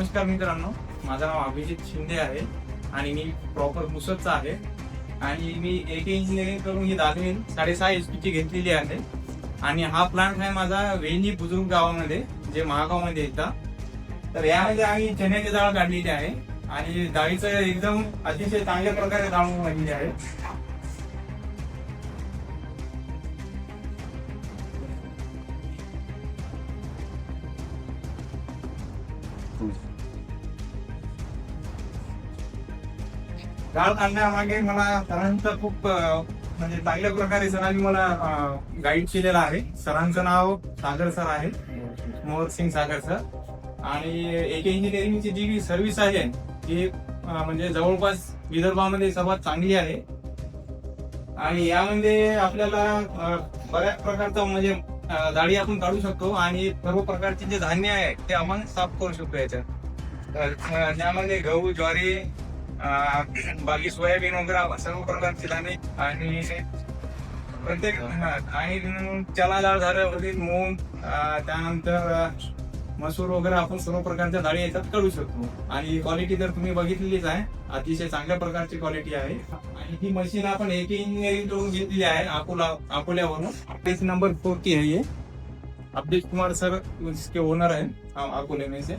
नमस्कार मित्रांनो, माझं नाव अभिजित शिंदे आहे आणि मी प्रॉपर मुसदचा आहे आणि मी एटी इंजिनिअरिंग करून ही 10वी 6.5 HP ची घेतलेली आहे. आणि हा प्लांट आहे माझा वेणी बुजुर्ग गावामध्ये, जे महागावमध्ये येतात. तर यामध्ये आम्ही चण्याची डाळ काढलेली आहे आणि डाळीचं एकदम अतिशय चांगल्या प्रकारे डाळून काढलेली आहे. डाळ काढण्यामागे मला सरांचं खूप म्हणजे चांगल्या प्रकारे सरांनी मला गाईड केलेलं आहे. सरांचं नाव सागर सर आहे, मोहर सिंग सागर सर. आणि एके इंजिनिअरिंगची जी सर्व्हिस आहे ती म्हणजे जवळपास विदर्भामध्ये सर्वात चांगली आहे. आणि यामध्ये आपल्याला बऱ्याच प्रकारचं म्हणजे डाळी आपण काढू शकतो आणि सर्व प्रकारचे जे धान्य आहे ते आपण साफ करू शकतो याच्यात. त्यामध्ये गहू, ज्वारी, बाकी सोयाबीन वगैरे सर्व प्रकारचे दाणे आणि प्रत्येक आणि चना डाळ झाल्यावरती मूग, त्यानंतर मसूर वगैरे आपण सर्व प्रकारच्या डाळी याच्यात काढू शकतो. आणि क्वालिटी तर तुम्ही बघितलीच आहे, अतिशय चांगल्या प्रकारची क्वालिटी आहे. आणि ही मशीन आपण एके इंजिनिअरिंग करून घेतलेली आहे अकोल्यावरून. पेज नंबर 4 की है ये. अभिजीत कुमार सर इसके ओनर है अकोले में से.